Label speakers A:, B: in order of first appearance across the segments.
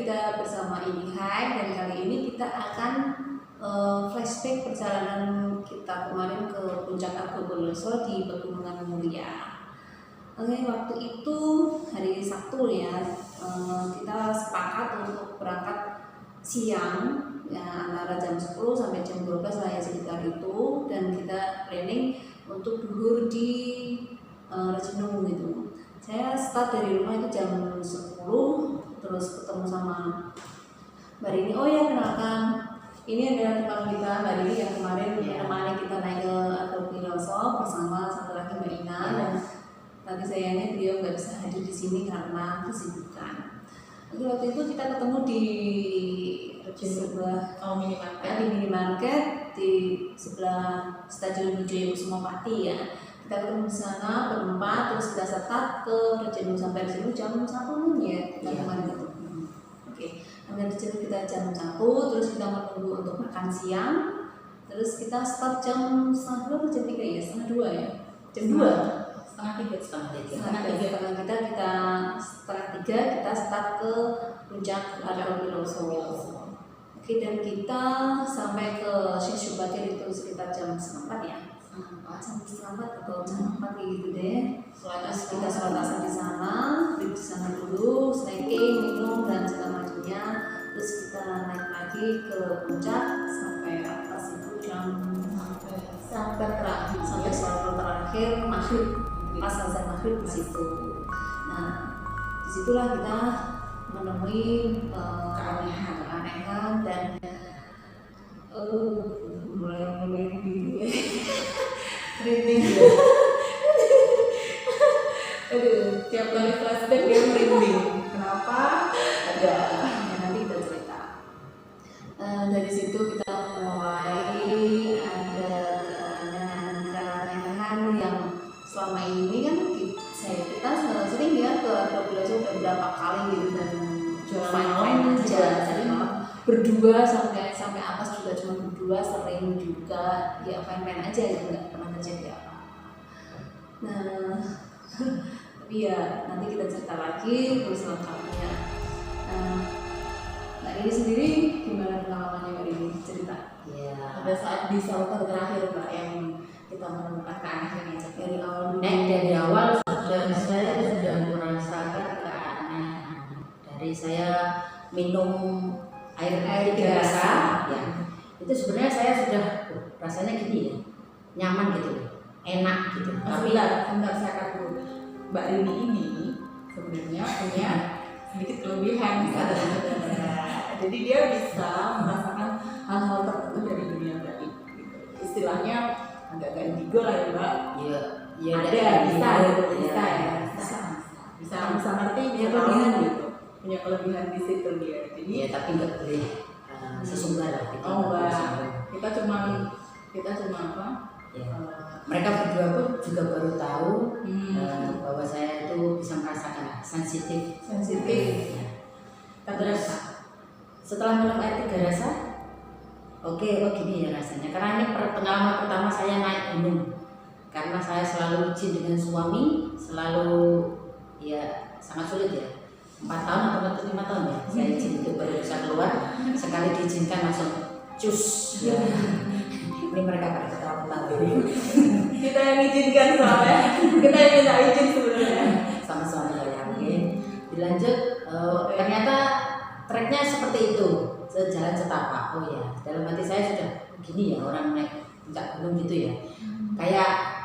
A: kita bersama Ini Hai, dan kali ini kita akan flashback perjalanan kita kemarin ke Puncak Argopuro di Pegunungan Muria. Oke, waktu itu hari Sabtu ya, kita sepakat untuk berangkat siang ya, antara jam 10 sampai jam 12 lah ya sekitar itu, dan kita planning untuk duhur di Rejenu gitu. Saya start dari rumah itu jam 10, terus ketemu sama Mbak Rini. Oh ya, kenalkan, ini adalah teman kita Mbak Rini yang kemarin menemani kita naik ke Argopuro bersama satu lagi Mbak Ina, dan tapi sayangnya beliau nggak bisa hadir di sini karena kesibukan. Jadi waktu itu kita ketemu di sebuah minimarket di sebelah Stadion Wijoyo Kusumopati ya. Kita ketemu di sana berempat, terus kita start ke Rejenu, sampai Rejenu jam 1 ya kita kemarin itu. Oke, sampai Rejenu kita jam 1, terus kita menunggu untuk makan siang, terus kita start jam setengah 2 atau jam 3 ya, setengah 2 ya, jam 2 setengah tiga kita start ke Puncak Argopuro. Oke, dan kita sampai ke Shishubatir itu sekitar jam 4 ya, atau jam 4 gitu deh. Terus kita sholat asar di sana, di sana dulu, snacking, minum dan segala macamnya. Terus kita naik lagi ke puncak sampai atas itu sampai sholat terakhir maghrib, pas azan maghrib di situ. Nah, disitulah kita menemui keanehan dan mulai merinding ya. Aduh, tiap kali flashback dia merinding. Kenapa? Ada nanti kita cerita. Dari situ kita mulai ada keanehan yang selama ini kan kita sering ya ke Argopuro udah berapa kali gitu, dan main-main aja, berdua sampai atas juga cuma berdua, sering juga ya main-main aja gitu, nggak pernah terjadi apa. Nah, tapi ya nanti kita cerita lagi terus lengkapnya. Mbak Rini sendiri gimana pengalamannya Mbak Rini, cerita?
B: Ya,
A: Pada saat di salto terakhir Mbak yang kita menemukan keanehan yang dari awal dulu.
B: dari awal saya sudah merasakan keanehan. Dari saya minum air tiga rasa, ya, itu sebenarnya saya sudah rasanya gini ya, nyaman gitu, enak gitu.
A: Tapi bentar saya kata dulu, Mbak Rini ini sebenarnya punya sedikit kelebihan. Jadi dia bisa merasakan hal-hal tertentu dari dunia gaib. Gitu. Istilahnya agak indigo lah ya Mbak.
B: Iya,
A: bisa ngerti punya kelebihan gitu, punya kelebihan di situ dia. Jadi
B: ya, tapi nggak boleh sesungguh lah.
A: Kita cuma apa?
B: Ya. Mereka berdua pun juga baru tahu bahwa saya itu bisa merasakan sensitif. Ya.
A: Terus
B: setelah minum air tiga rasa, oke, gini ya rasanya. Karena ini pengalaman pertama saya naik gunung. Karena saya selalu izin dengan suami, selalu ya sangat sulit ya. 4 tahun atau 5 tahun ya saya izin itu baru bisa keluar. Sekali diizinkan langsung cus ya. Ini mereka pada ketawa-ketawa.
A: Kita yang izinkan soalnya, kita yang minta izin sebenarnya
B: sama suami saya. Oke, dilanjut. Ternyata treknya seperti itu, sejalan setapak. Oh ya, dalam hati saya sudah gini ya, orang naik puncak gunung gitu ya. Kayak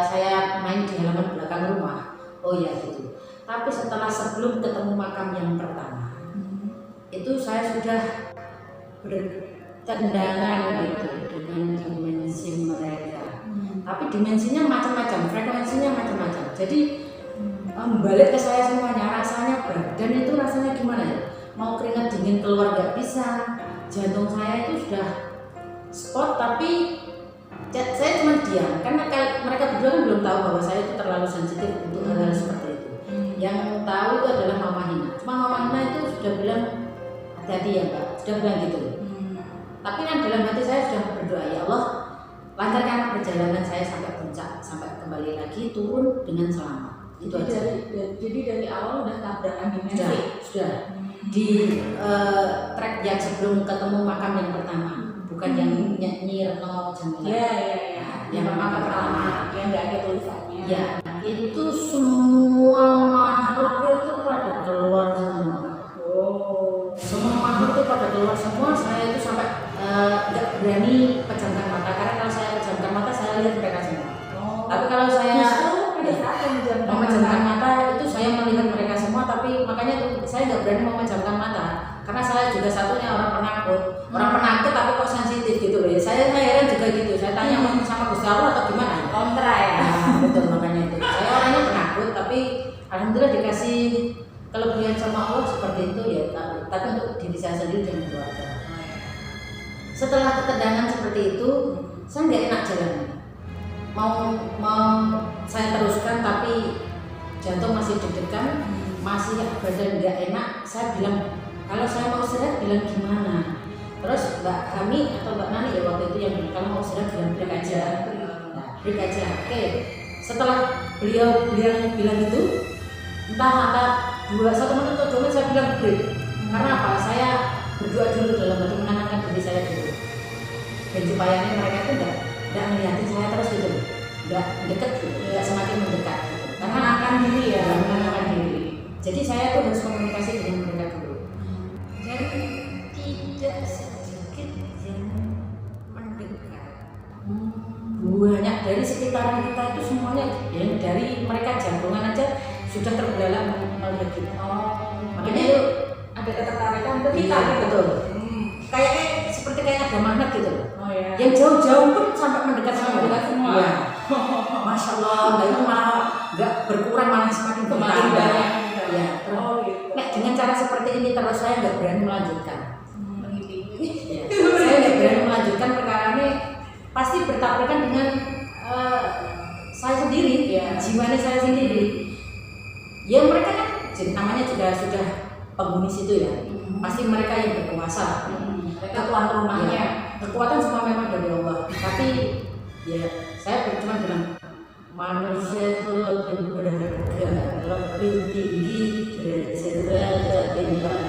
B: saya main di halaman belakang rumah. Oh ya gitu. Tapi setelah sebelum ketemu makam yang pertama, itu saya sudah bertendangan gitu dengan dimensi mereka. Tapi dimensinya macam-macam, frekuensinya macam-macam. Jadi balik ke saya semuanya, rasanya badan itu rasanya gimana ya? Mau keringat dingin keluar nggak bisa, jantung saya itu sudah spot, tapi saya cuma diam karena mereka berdua kan belum tahu bahwa saya itu terlalu sensitif untuk hal-hal seperti itu. Yang tahu itu adalah Mama Hina. Cuma Mama Hina itu sudah bilang hati-hati ya Mbak, sudah bilang gitu. Tapi kan dalam hati saya sudah berdoa, ya Allah lancarkan perjalanan saya sampai puncak, sampai kembali lagi turun dengan selamat. Itu aja.
A: Jadi dari awal udah tabrakan dimensi.
B: Sudah. di track yang sebelum ketemu makam yang pertama, bukan yang nyanyi Retno Jamila.
A: Iya. Yang makam pertama yang nggak ada tulisannya.
B: Ya, itu semua makhluk itu pada keluar semua. Semua makhluk itu pada keluar semua. Saya itu sampai nggak berani pejamkan mata, karena kalau saya pejamkan mata saya lihat mereka semua. Tapi kalau saya memejamkan mata itu saya melihat mereka semua, tapi makanya itu saya nggak berani memejamkan mata, karena saya juga satunya orang penakut tapi kok sensitif gitu loh ya. Saya heran juga gitu. Saya tanya sama Gusti Allah atau gimana?
A: Kontra ya.
B: Nah, betul, makanya itu. Saya orangnya penakut, tapi alhamdulillah dikasih kelebihan sama Allah seperti itu ya. Tapi untuk diri saya sendiri dan keluarga. Setelah ketegangan seperti itu, saya nggak enak jalan. Mau saya teruskan, tapi jantung masih deg-degan, masih badan nggak enak. Saya bilang, kalau saya mau istirahat bilang gimana? Terus Mbak Kami atau Mbak Nani ya waktu itu yang bilang, kalau mau istirahat bilang break aja. Nah, break aja. Oke. Setelah beliau bilang itu, entah 1 menit atau 2 menit saya bilang break. Karena apa? Saya berdoa dulu dalam hati, menenangkan diri saya dulu. Dan supaya mereka itu nggak melihatin saya terus gitu, nggak deket gitu, nggak semakin mendekat gitu. Karena akan diri ya, menenangkan diri. Jadi saya tuh harus komunikasi dengan mereka dulu. Jadi tidak sedikit yang mendekat. Banyak dari sekitaran kita itu semuanya, yang dari mereka jantungan aja sudah terbelalak melihat kita. Makanya itu
A: ada ketertarikan ke kita.
B: Iya, betul. Kayaknya seperti kayak ada magnet gitu loh.
A: Iya.
B: Yang jauh-jauh pun sampai mendekat
A: Sampai mendekat semua.
B: Iya. Masya Allah, nah itu malah nggak berkurang, malah semakin bertambah. Ya.
A: Gitu.
B: Nah, dengan cara seperti ini terus saya nggak berani melanjutkan.
A: Begini.
B: Saya nggak berani melanjutkan perkara ini, pasti bertabrakan dengan saya sendiri, jiwanya saya sendiri. Ya mereka kan, jadi namanya juga sudah penghuni situ ya. Pasti mereka yang berkuasa.
A: Mereka tuan rumahnya.
B: Ya, kekuatan semua memang dari Allah. Tapi ya saya cuma bilang, manusia itu lebih berharga, lebih tinggi dari segala keinginan.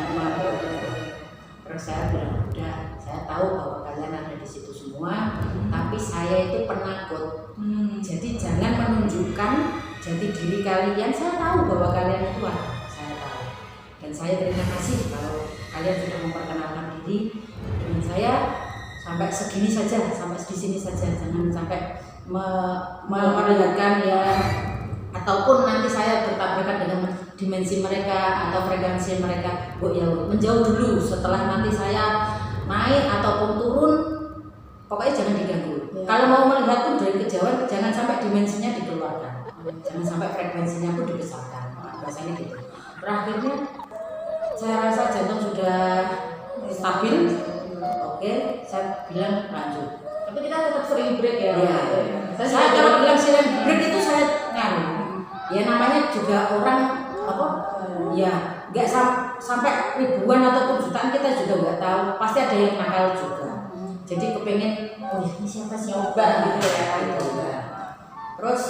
B: Terus saya bilang, udah, saya tahu bahwa kalian ada di situ semua, tapi saya itu penakut. Jadi jangan menunjukkan jati diri kalian. Saya tahu bahwa kalian itu ada, saya tahu. Dan saya terima kasih kalau kalian sudah memperkenalkan diri dengan saya. Sampai segini saja, sampai di sini saja, jangan sampai memperlihatkan ya, ataupun nanti saya bertabrakan dengan dimensi mereka atau frekuensi mereka. Ya menjauh dulu. Setelah nanti saya naik ataupun turun, pokoknya jangan diganggu. Kalau mau melihat pun dari kejauhan, jangan sampai dimensinya dikeluarkan, jangan sampai frekuensinya pun dibesarkan. Bahasanya gitu. Terakhirnya saya rasa jantung sudah stabil. Oke, saya bilang lanjut.
A: Tapi kita tetap sering break ya.
B: Saya kalau bilang sering break itu saya ngaruh. Ya namanya juga orang apa? Ya nggak sampai ribuan ataupun jutaan kita juga nggak tahu. Pasti ada yang nakal juga. Jadi kepengen, oh ya ini siapa sih
A: nyoba gitu ya.
B: Terus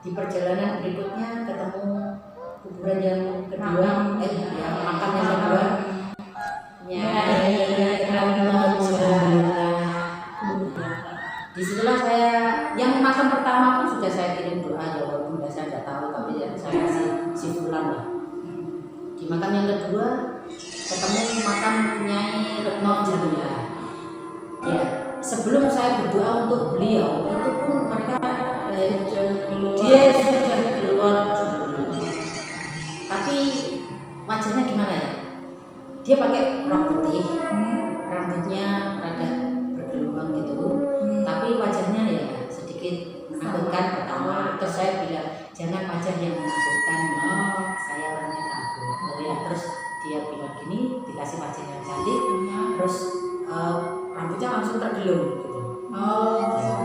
B: di perjalanan berikutnya ketemu kuburan yang kedua, makam yang kedua. Disitulah saya, yang makam pertama pun sudah saya kirim doa ya, walaupun saya nggak tahu, tapi ya saya kasih simpulan lah. Di makam yang kedua ketemu makam Nyai Retno Jamila. Ya, sebelum saya berdoa untuk beliau itu pun mereka dia sudah keluar, tapi wajahnya gimana ya? Dia pakai rok putih, rambutnya rada bergelombang gitu, tapi wajahnya ya sedikit menakutkan pertama. Terus saya bilang, jangan wajah yang menakutkan, saya orangnya takut. Ya, terus dia bilang gini, dikasih wajah yang cantik, terus rambutnya langsung tergelung gitu.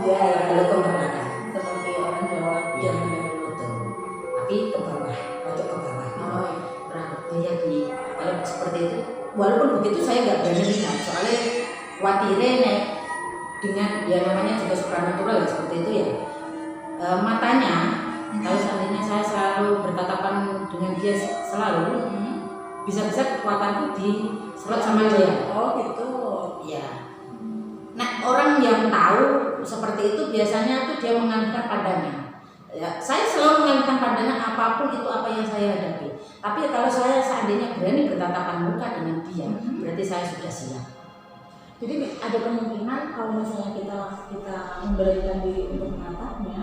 B: Tergelung ke belakang,
A: seperti orang Jawa.
B: Ya, betul. Tapi ke bawah, pojok ke bawah. Ya di kalau seperti itu, walaupun begitu saya nggak berani lihat, soalnya khawatirnya nek dengan ya namanya juga supranatural ya seperti itu ya. Matanya kalau seandainya saya selalu bertatapan dengan dia selalu, bisa-bisa kekuatanku diserot sama dia.
C: Oh gitu.
B: Ya. Nah, orang yang tahu seperti itu biasanya tuh dia mengalihkan padanya. Ya, saya selalu mengalihkan padanya apapun itu apa yang saya hadapi. Tapi kalau saya seandainya berani bertatapan muka dengan dia, berarti saya sudah siap.
C: Jadi ada kemungkinan kalau misalnya kita memberanikan diri untuk menatapnya,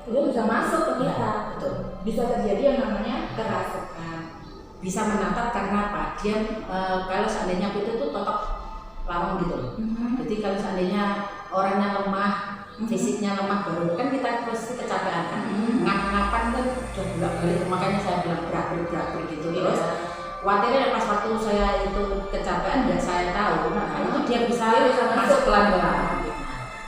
C: dia bisa masuk ke kita.
B: Ya, betul.
C: Bisa terjadi yang namanya kerasukan.
B: Bisa menatap karena apa? Dia kalau seandainya itu tuh totok lawang gitu loh. Jadi kalau seandainya orangnya lemah, fisiknya lemah baru kan kita pasti kecapean kan. Ngap-ngapan kan udah bolak-balik, makanya saya bilang berak-berak gitu. Terus khawatirnya pas waktu saya itu kecapean dan saya tahu, nah itu dia bisa masuk pelan-pelan.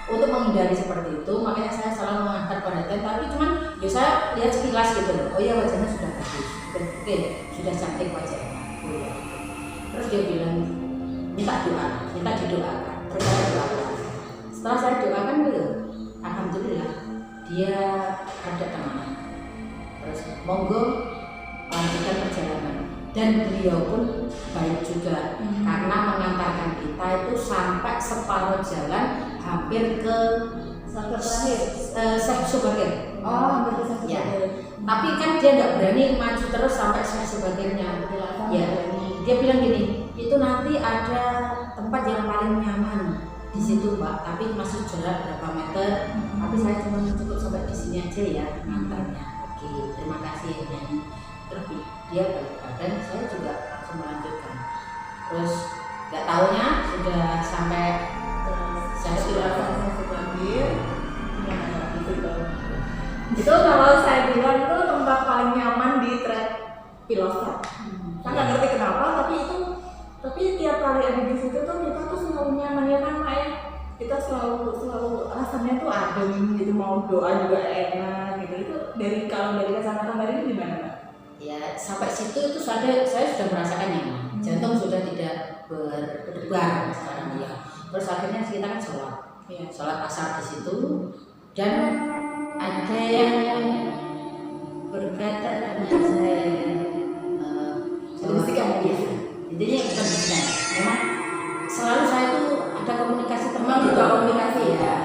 B: Untuk menghindari seperti itu, makanya saya selalu mengangkat perhatian. Tapi cuman ya saya lihat sekilas gitu loh. Oh iya, wajahnya sudah bagus, oke, sudah cantik wajahnya. Oh iya. Terus dia bilang minta doa, minta didoakan. Terus saya doakan. Setelah saya doakan gitu, alhamdulillah dia ada tenang. Terus monggo lanjutkan perjalanan. Dan beliau pun baik juga karena mengantarkan kita itu sampai separuh jalan hampir ke
C: Sampai terakhir.
B: Syekh Subakir.
C: Oh, hampir ke sana.
B: Ya. Tapi kan dia nggak berani maju terus sampai Syekh Subakirnya. Ya. Dia bilang gini, itu nanti ada tempat yang paling nyaman di situ Mbak, tapi masih jarak berapa meter. Tapi saya cuma cukup sampai di sini aja ya antarnya. Oke, terima kasih ya. Terus dia balik badan, saya juga langsung melanjutkan. Terus nggak taunya sudah sampai saya sudah
C: itu kalau saya bilang itu tempat paling nyaman di trek Pilosa. Saya nggak ngerti kenapa, tapi tiap kali ada di situ tuh kita tuh selalu nyaman ya kan Mak ya. Kita selalu rasanya tuh adem gitu, mau doa juga enak gitu. Itu kalau dari kacamata Mbak ini gimana Mbak?
B: ya sampai situ itu saya sudah merasakan nyaman. Jantung sudah tidak berdebar sekarang ya. Terus akhirnya kita kan sholat asar di situ dan ada yang berkata dengan saya
C: Bisikan dia.
B: intinya bukan bisikan, memang selalu saya tuh ada komunikasi teman juga komunikasi ya.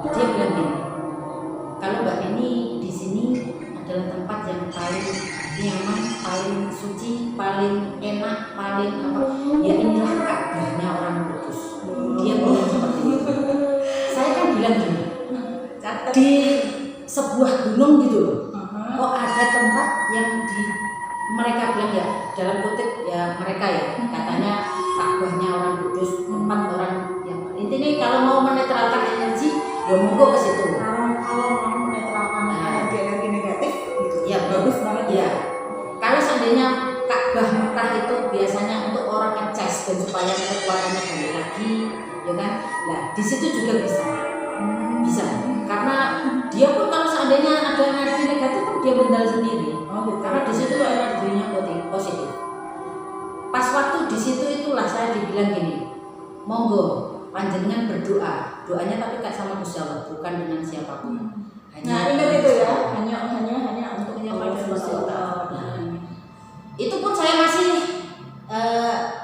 B: Dia bilang gini, kalau Mbak ini di sini adalah tempat yang paling nyaman, paling suci, paling enak, paling apa, ya inilah Ka'bahnya orang Kudus. Dia bilang seperti itu. Saya kan bilang gini, di sebuah gunung gitu loh, kok ada tempat yang mereka bilang ya dalam kutip ya mereka ya katanya Ka'bahnya orang Kudus, tempat orang yang intinya kalau mau menetralkan energi ya monggo ke situ.
C: Kalau mau menetralkan energi negatif gitu.
B: Ya
C: bagus banget
B: ya. Kalau seandainya Ka'bah Mekah itu biasanya untuk orang ngecas dan supaya kekuatannya balik lagi, ya kan? Nah di situ juga bisa karena dia pun kalau seandainya ada energi negatif pun dia bendal sendiri. Karena di situ energinya positif. Pas waktu di situ itulah saya dibilang gini, monggo panjenengan berdoa, doanya tapi gak sama Gusti Allah, bukan dengan siapapun.
C: Nah ingat itu ya, hanya untuk
B: pada Gusti Allah.
C: Allah.
B: Itu pun saya masih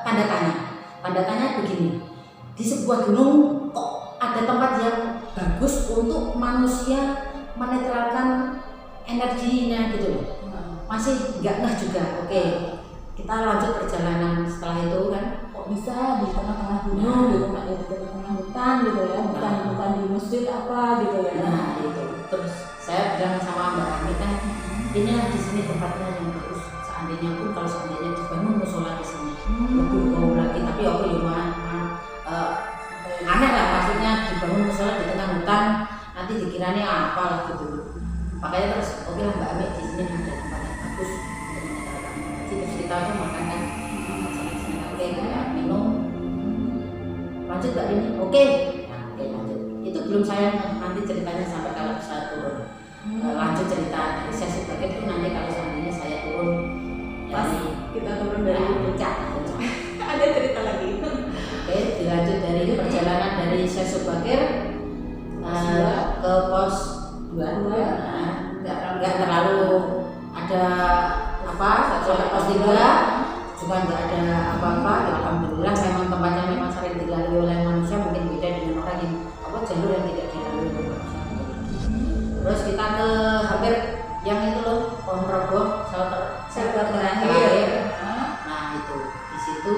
B: tanda tanya begini, di sebuah gunung kok ada tempat yang bagus untuk manusia menetralkan energinya gitu loh. Masih nggak ngeh juga. Oke, kita lanjut perjalanan setelah itu kan.
C: Kok bisa di tengah-tengah gunung gitu Mbak, ya di tengah-tengah hutan gitu ya, bukan di masjid apa gitu ya.
B: Nah itu terus saya bilang sama Mbak Ami kan, ini di sini tempatnya yang bagus. Seandainya pun kalau seandainya dibangun musola di sini lebih bau lagi, tapi aku ya aneh lah, maksudnya dibangun musola di tengah hutan nanti dikiranya apa lah gitu. Makanya terus oke lah Mbak Ami di sini ada tempat yang bagus untuk menetralkan energi. Terus kita tuh makan kan, oke kita minum, lanjut Mbak ini, oke. Nah, oke lanjut. Itu belum saya nanti ceritanya sampai kalau saya turun. Lanjut cerita dari sesi bagian itu nanti kalau seandainya saya turun
C: Pas kita turun dari
B: puncak.
C: ada cerita lagi.
B: Oke, dilanjut dari perjalanan dari Syekh Subakir ke pos 2. Nggak terlalu ada apa sampai kelas 3 juga nggak ada apa-apa. Ya alhamdulillah memang tempatnya memang sering dilalui oleh manusia, mungkin beda dengan orang yang jalur yang tidak dilalui oleh manusia. Terus kita ke hampir yang itu loh, pohon roboh
A: Shelter terakhir.
B: Nah itu di situ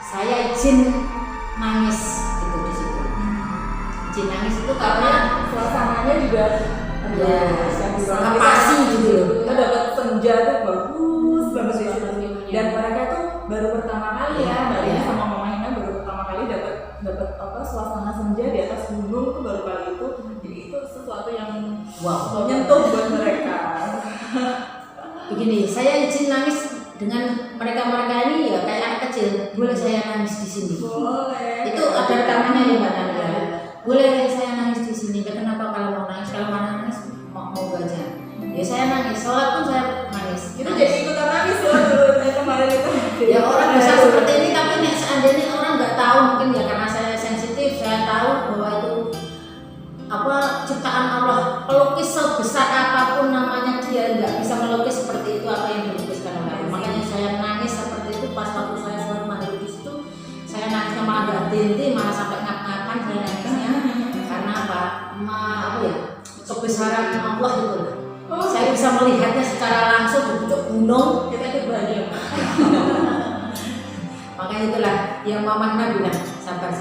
B: saya izin nangis gitu di situ. Izin nangis itu karena
C: suasananya juga
B: ya ngapasi gitu loh.
C: Kita dapat senja tuh bagus banget di situ. Dan mereka tuh baru pertama kali ya, Mbak Rini sama Mama Hina baru pertama kali dapat apa suasana senja di atas gunung tuh baru kali itu. Jadi itu sesuatu yang menyentuh buat mereka.
B: Begini, saya izin nangis dengan mereka ini ya kayak anak kecil. Boleh saya nangis di sini?
C: Boleh.
B: Itu ada rekamannya ya Mbak Nanda. Boleh saya nangis di sini? Kenapa kalau mau nangis? Kalau mau nangis mau aja. Ya saya nangis. Sholat pun saya nangis.
C: Itu jadi ikutan nangis loh dulu kemarin itu.
B: Ya orang bisa seperti ini, tapi nek seandainya orang nggak tahu, mungkin ya karena saya sensitif, saya tahu bahwa itu apa ciptaan Allah, pelukis sebesar apapun namanya dia nggak bisa melukis seperti itu apa yang dilukiskan oleh Allah. Makanya saya nangis seperti itu pas waktu saya sholat maghrib di situ. Saya nangisnya malah nggak henti, malah sampai ngap-ngapan saya nangisnya karena apa ya kebesaran Allah itu loh. Saya bisa melihatnya secara langsung di puncak gunung.
C: Kita ikut bahagia.
B: Makanya itulah yang Mama Hina bilang sabar.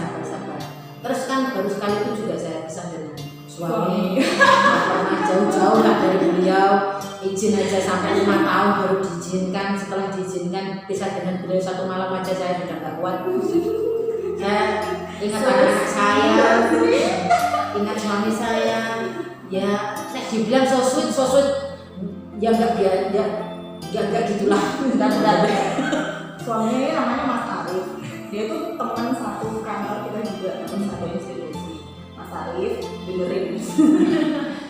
B: Terus kan baru sekali itu juga saya pisah dengan suami. Nggak pernah jauh-jauh lah dari beliau. Izin aja sampai 5 tahun baru diizinkan. Setelah diizinkan pisah dengan beliau 1 malam aja saya sudah nggak kuat. Saya ingat anak saya, ingat suami saya. Ya, nek dibilang so sweet, ya enggak gitulah. Enggak.
C: Suaminya ini namanya Mas Arif. Dia tuh teman satu kantor kita juga, teman satu institusi. Mas Arif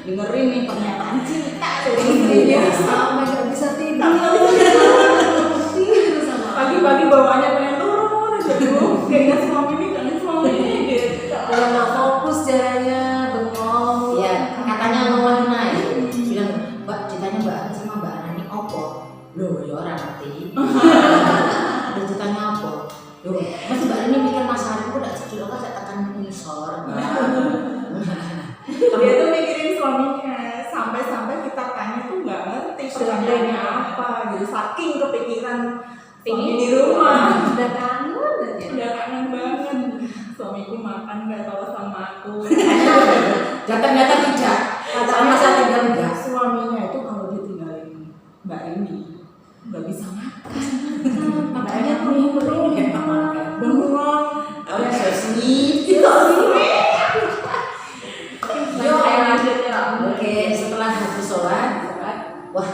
C: dengerin nih pernyataan cinta dari istrinya.
A: Sampai nggak bisa tidur.
C: Pagi-pagi bawaannya pengen turun aja dulu. Kayaknya suami ini gitu.
A: Kalau nggak fokus jalannya bengong.
B: Ya, katanya Mama Hina bilang, Mbak, ditanya Mbak Ani sama Mbak Ani opo? Loh, ya orang ngerti. Terus ditanya apa? Loh, masih Mbak Ani mikir Mas Arif kok gak cedul apa saya tekan ngisor.
C: Dia tuh mikirin suaminya sampai kita tanya tuh nggak ngerti pertanyaannya apa gitu. Saking kepikiran suami di rumah.
A: Udah kangen aja.
C: Udah kangen banget. Suamiku makan nggak tahu sama aku.
B: Nyata tidak. Sama saya tinggal enggak.
C: Suaminya itu kalau ditinggalin Mbak Rini nggak bisa makan.
B: Makanya bengong.
C: Bengong.
B: Oh, so sweet.
C: Yo,
B: Oke, setelah habis sholat, wah,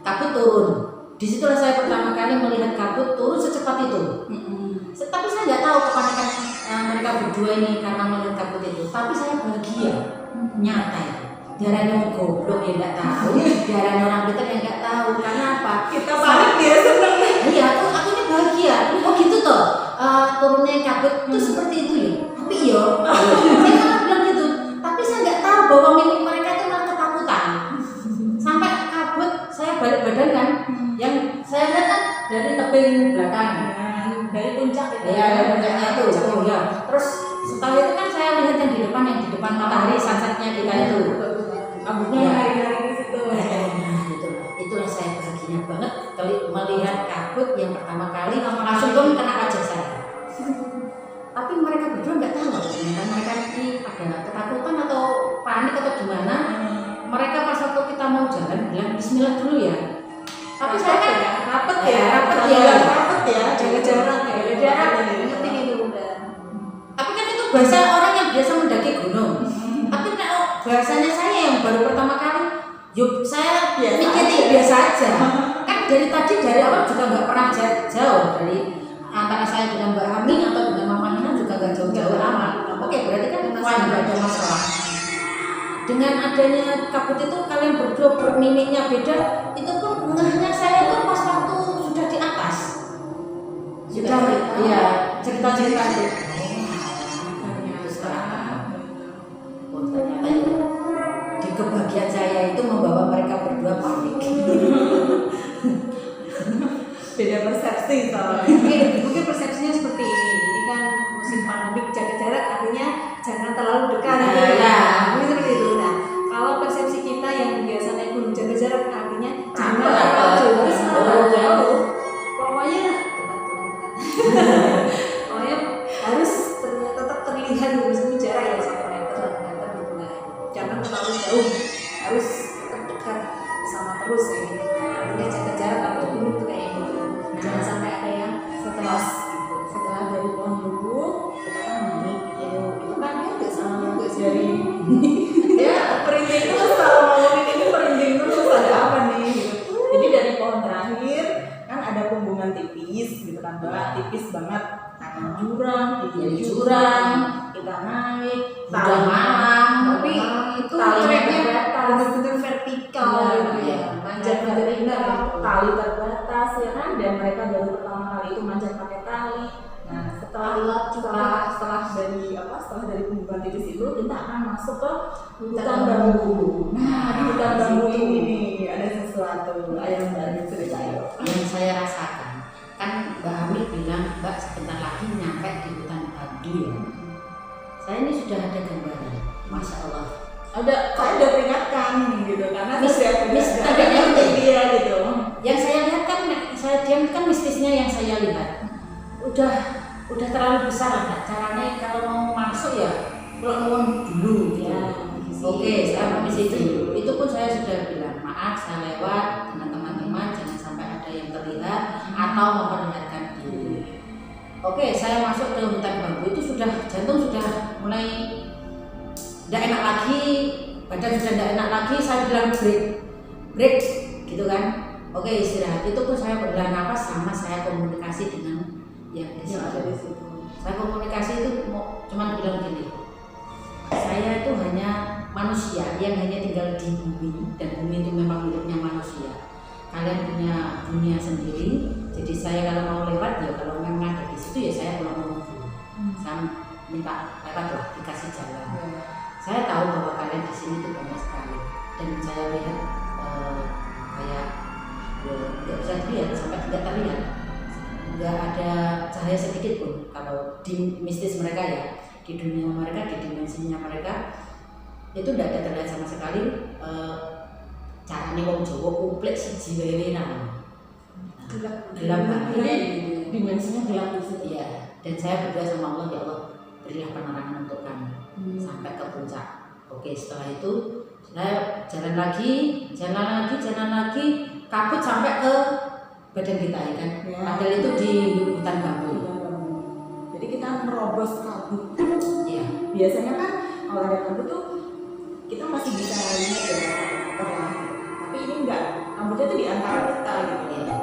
B: kabut turun. Disitulah saya pertama kali melihat kabut turun secepat itu. Tapi saya nggak tahu kepanikan mereka berdua ini karena melihat kabut itu. Tapi saya bahagia, nyata ya. Darahnya goblok ya nggak tahu, darahnya orang pintar yang nggak tahu. Karena apa?
C: Kita panik dia seneng.
B: Iya, aku ini bahagia. Oh gitu toh, turunnya kabut itu seperti itu ya. Tapi iya, saya malah bilang gitu. Tapi saya nggak tahu bahwa mimik mereka itu malah ketakutan. Sampai kabut, saya balik badan kan. Yang saya lihat kan dari tebing belakang.
C: Dari puncak itu.
B: Ya, dari puncaknya itu. Oh ya. Terus setelah itu kan saya lihat yang di depan matahari sunsetnya kita itu.
C: Kabutnya
B: Ya.
C: hari-hari di situ.
B: Nah, itulah saya bahagia banget kali melihat kabut yang pertama kali langsung tuh kena wajah saya. Tapi mereka berdua nggak tahu ternyata mereka ini ada ketakutan atau panik atau gimana. Mereka pas waktu kita mau jalan bilang Bismillah dulu ya. Tapi saya kan
C: rapet
B: ya.
C: Jaga jarak
A: Penting itu udah.
B: Tapi kan itu bahasa orang yang biasa mendaki gunung. Tapi bahasanya saya yang baru pertama kali, yuk saya mikir biasa aja. Kan dari awal juga nggak pernah jauh dari antara saya dengan Mbak Amin atau dengan Mama Hina juga nggak jauh-jauh amat. Oke, berarti kan nggak ada masalah. Dengan adanya kabut itu kalian berdua mimiknya beda. Itu pun ngehnya saya tuh pas waktu sudah di atas. Sudah, iya cerita-cerita itu. Ternyata itu di kebahagiaan saya itu membawa mereka berdua panik.
A: terus ya gitu. Artinya jaga jarak tapi dulu tuh kayak gitu. Jangan sampai ada yang
C: setelah
A: gitu.
C: setelah dari pohon buku kita kan naik gitu, itu kan
A: Ya nggak sama juga sih.
C: dari ya merinding terus kalau ngomongin ini merinding terus ada apa nih gitu. Jadi dari pohon terakhir kan ada punggungan tipis gitu kan Mbak, tipis banget, kanan jurang,
B: Jadi
C: pinggir
B: jurang,
C: kita naik,
B: udah malam,
A: Tapi itu
C: tali
A: treknya
C: terbatas.
A: bener-bener vertikal
C: Iya,
A: gitu ya.
B: iya.
A: Manjat-manjat indah gitu.
C: tali terbatas ya kan, dan mereka baru pertama kali itu manjat pakai tali. Nah setelah dari pembukaan tipis itu kita akan masuk ke hutan bambu. Nah di hutan bambu ini nih ada sesuatu, ayo Mbak ceritain.
B: yang saya rasakan kan Mbak Hamid bilang Mbak sebentar lagi nyampe di hutan bambu ya. Saya ini sudah ada gambaran, masya Allah.
C: Saya udah peringatkan gitu karena
B: Mis-
C: ada yang dia gitu.
B: Yang saya lihat kan, saya diam kan mistisnya yang saya lihat. Udah terlalu besar lah caranya kalau mau masuk ya kalau mau dulu gitu.
C: Ya,
B: Oke, saya permisi dulu. Itu pun saya sudah bilang maaf, saya lewat dengan teman-teman, jangan sampai ada yang terlihat atau memperlihatkan diri. Oke, saya masuk ke hutan bambu itu jantung sudah mulai tidak enak lagi, badan sudah tidak enak lagi. Saya bilang break, gitu kan. Oke, istirahat. Itu pun saya berhela nafas sama saya komunikasi dengan yang di
C: Yang ada
B: situ.
C: di situ.
B: Saya komunikasi itu cuma bilang gini, saya itu hanya manusia yang hanya tinggal di bumi dan bumi itu memang miliknya manusia. Kalian punya dunia sendiri, jadi saya kalau mau lewat ya kalau memang ada di situ ya saya pulang menunggu. Saya minta lewat lah, dikasih jalan. Saya tahu bahwa kalian di sini itu banyak sekali dan saya lihat kayak nggak bisa dilihat sampai tidak terlihat. Nggak ada cahaya sedikit pun kalau di mistis mereka ya, di dunia mereka, di dimensinya mereka itu tidak ada terlihat sama sekali. Caranya wong Jawa kumplit siji wae gelap banget.
C: Jadi dimensinya gelap di situ.
B: Iya, dan saya berdoa sama Allah, ya Allah berilah penerangan untuk kami sampai ke puncak. Oke, setelah itu saya jalan lagi kabut sampai ke badan kita ya kan.
C: Ya.
B: Padahal itu di hutan bambu.
C: Jadi kita merobos kabut.
B: Iya.
C: Biasanya kan kalau ada kabut tuh kita masih bisa lihat ya lah. Tapi ini enggak, kabutnya tuh di antara kita gitu.
B: Iya.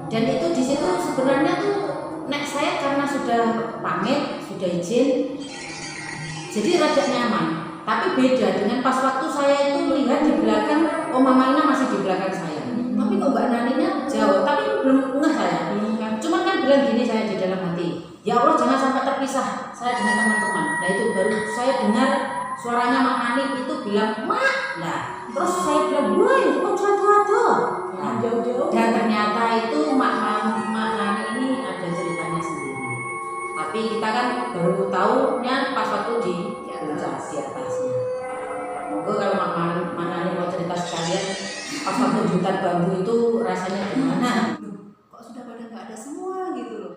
B: Dan itu di situ sebenarnya tuh nek saya karena sudah pamit, sudah izin, jadi rada nyaman. Tapi beda dengan pas waktu saya itu melihat di belakang, oh Mama Ina masih di belakang saya. Tapi kok Mbak Naninya jauh, tapi belum ngeh saya. Cuman kan bilang gini saya di dalam hati, ya Allah jangan sampai terpisah saya dengan teman-teman. Nah itu baru saya dengar suaranya Mak Nani itu bilang Mak. Nah terus saya bilang, woi kok jatuh-jatuh. Nah,
C: Jauh-jauh.
B: dan ternyata itu Mak Nani ini ada ceritanya sendiri. Tapi kita kan baru tahunya pas waktu di atasnya. Moga kalau Mak Nani mau cerita sekalian pas waktu di hutan bambu itu rasanya gimana?
A: Kok sudah pada nggak ada semua gitu loh.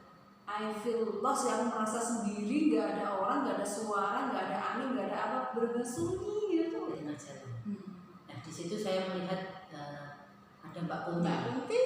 A: I feel lost, yang merasa sendiri, nggak ada orang, nggak ada suara, nggak ada angin, nggak ada apa, benar-benar sunyi gitu.
B: Nah di situ saya melihat ada Mbak Kunti.
A: Mbak Kunti